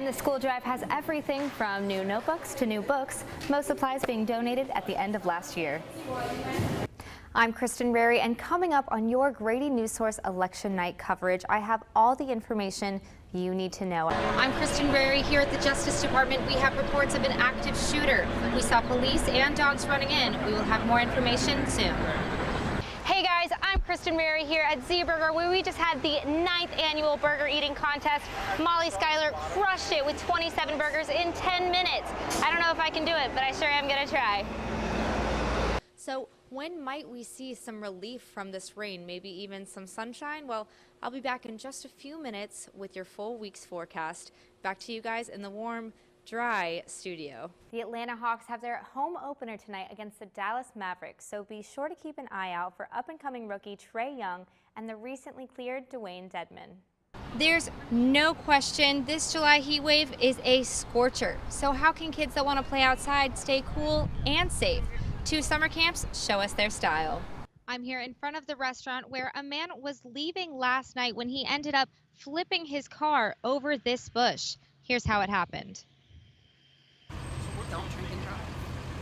And the school drive has everything from new notebooks to new books, most supplies being donated at the end of last year. I'm Kristen Rary, and coming up on your Grady News Source election night coverage, I have all the information you need to know. I'm Kristen Rary here at the Justice Department. We have reports of an active shooter. We saw police and dogs running in. We will have more information soon. Hey guys, I'm Kristen Rary here at Z Burger, where we just had the 9th annual burger eating contest. Molly Schuyler crushed it with 27 burgers in 10 minutes. I don't know if I can do it, but I sure am gonna try. So when might we see some relief from this rain, maybe even some sunshine? Well, I'll be back in just a few minutes with your full week's forecast. Back to you guys in the warm, dry studio. The Atlanta Hawks have their home opener tonight against the Dallas Mavericks, so be sure to keep an eye out for up-and-coming rookie Trae Young and the recently cleared Dwayne Dedmon. There's no question this July heat wave is a scorcher. So how can kids that want to play outside stay cool and safe? 2 summer camps show us their style. I'm here in front of the restaurant where a man was leaving last night when he ended up flipping his car over this bush. Here's how it happened. Don't drink and drive.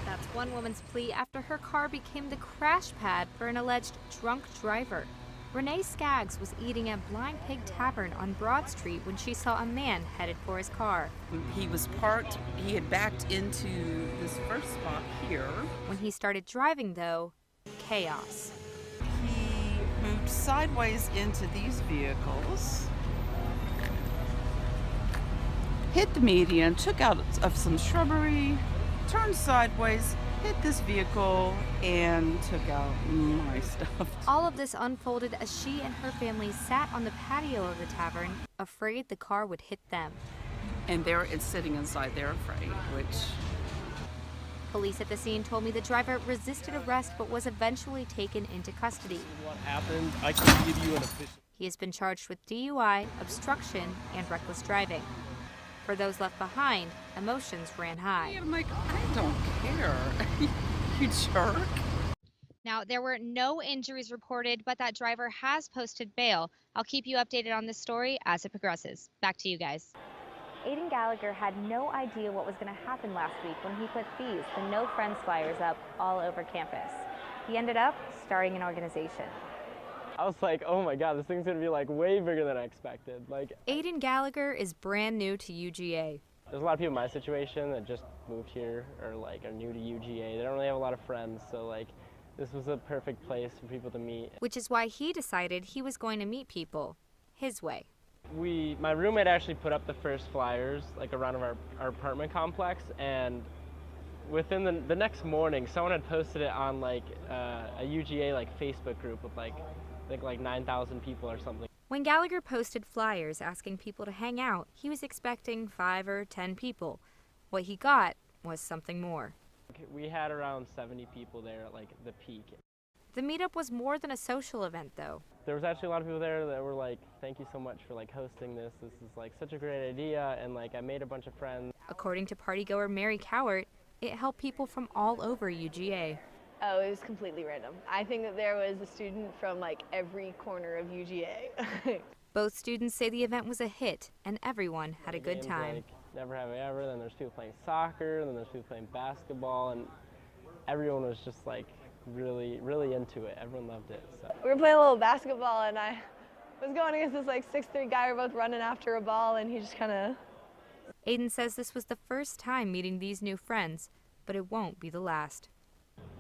That's one woman's plea after her car became the crash pad for an alleged drunk driver. Renee Skaggs was eating at Blind Pig Tavern on Broad Street when she saw a man headed for his car. He was parked, he had backed into this first spot here. When he started driving, though, chaos. He moved sideways into these vehicles, hit the median, took out of some shrubbery, turned sideways, hit this vehicle, and took out my stuff. All of this unfolded as she and her family sat on the patio of the tavern, afraid the car would hit them. And it's sitting inside there afraid, which... Police at the scene told me the driver resisted arrest but was eventually taken into custody. What happened? I can't give you an official. He has been charged with DUI, obstruction, and reckless driving. For those left behind, emotions ran high. I'm like, I don't care. You jerk. Now, there were no injuries reported, but that driver has posted bail. I'll keep you updated on this story as it progresses. Back to you guys. Aiden Gallagher had no idea what was going to happen last week when he put these, the No Friends flyers, up all over campus. He ended up starting an organization. I was like, oh my God, this thing's gonna be like way bigger than I expected. Aiden Gallagher is brand new to UGA. There's a lot of people in my situation that just moved here or are new to UGA. They don't really have a lot of friends, so this was a perfect place for people to meet. Which is why he decided he was going to meet people his way. My roommate actually put up the first flyers around our apartment complex, and within the next morning, someone had posted it on a UGA Facebook group with I think 9,000 people or something. When Gallagher posted flyers asking people to hang out, he was expecting 5 or 10 people. What he got was something more. We had around 70 people there at the peak. The meetup was more than a social event, though. There was actually a lot of people there that were like, thank you so much for hosting this. This is such a great idea, and I made a bunch of friends. According to partygoer Mary Cowart, it helped people from all over UGA. Oh, it was completely random. I think that there was a student from every corner of UGA. Both students say the event was a hit and everyone had a good time. Never Have I Ever, then there's people playing soccer, then there's people playing basketball, and everyone was just really, really into it. Everyone loved it. So. We were playing a little basketball and I was going against this 6'3" guy. We were both running after a ball and he just kind of... Aiden says this was the first time meeting these new friends, but it won't be the last.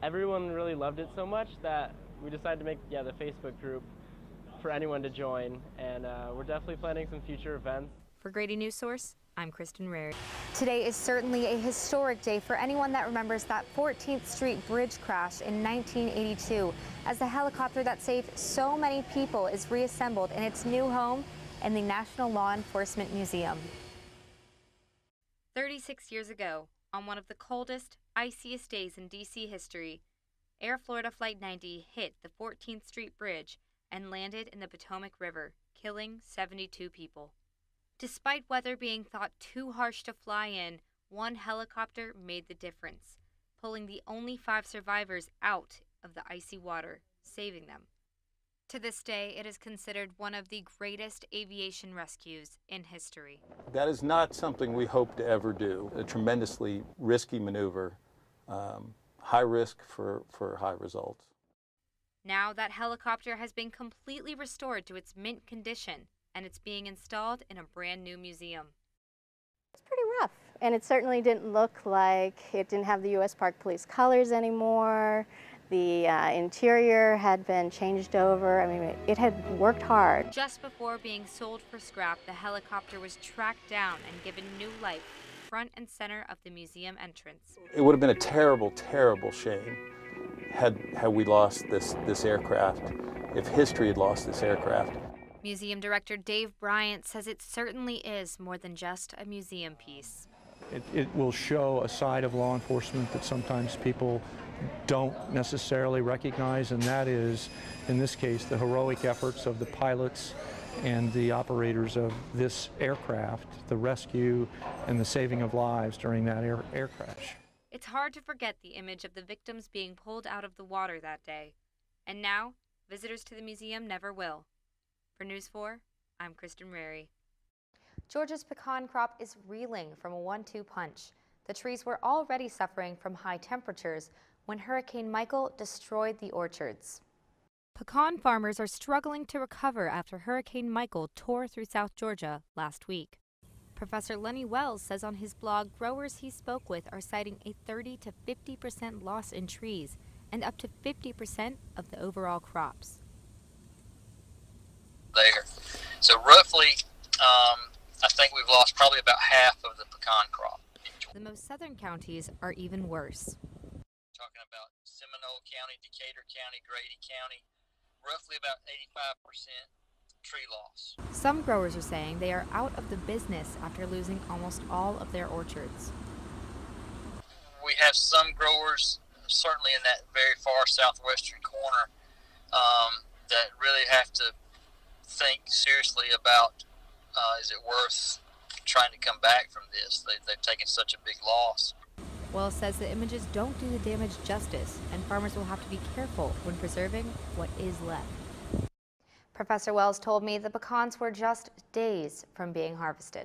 Everyone really loved it so much that we decided to make the Facebook group for anyone to join, and we're definitely planning some future events. For Grady News Source, I'm Kristen Rary. Today is certainly a historic day for anyone that remembers that 14th Street bridge crash in 1982, as the helicopter that saved so many people is reassembled in its new home in the National Law Enforcement Museum. 36 years ago, on one of the coldest, iciest days in D.C. history, Air Florida Flight 90 hit the 14th Street Bridge and landed in the Potomac River, killing 72 people. Despite weather being thought too harsh to fly in, one helicopter made the difference, pulling the only 5 survivors out of the icy water, saving them. To this day, it is considered one of the greatest aviation rescues in history. That is not something we hope to ever do. A tremendously risky maneuver, high risk for high results. Now that helicopter has been completely restored to its mint condition, and it's being installed in a brand new museum. It's pretty rough, and it certainly didn't look like it didn't have the U.S. Park Police colors anymore. The interior had been changed over. I mean, it had worked hard. Just before being sold for scrap, the helicopter was tracked down and given new life, front and center of the museum entrance. It would have been a terrible, terrible shame had we lost this aircraft, if history had lost this aircraft. Museum Director Dave Bryant says it certainly is more than just a museum piece. It will show a side of law enforcement that sometimes people don't necessarily recognize, and that is, in this case, the heroic efforts of the pilots and the operators of this aircraft, the rescue and the saving of lives during that air crash. It's hard to forget the image of the victims being pulled out of the water that day. And now, visitors to the museum never will. For News 4, I'm Kristen Rary. Georgia's pecan crop is reeling from a 1-2 punch. The trees were already suffering from high temperatures when Hurricane Michael destroyed the orchards. Pecan farmers are struggling to recover after Hurricane Michael tore through South Georgia last week. Professor Lenny Wells says on his blog growers he spoke with are citing a 30 to 50% loss in trees and up to 50% of the overall crops. There. So roughly, I think we've lost probably about half of the pecan crop. The most southern counties are even worse. Talking about Seminole County, Decatur County, Grady County, roughly about 85% tree loss. Some growers are saying they are out of the business after losing almost all of their orchards. We have some growers, certainly in that very far southwestern corner, that really have to think seriously about is it worth trying to come back from this. They've taken such a big loss. Wells says the images don't do the damage justice, and farmers will have to be careful when preserving what is left. Professor Wells told me the pecans were just days from being harvested.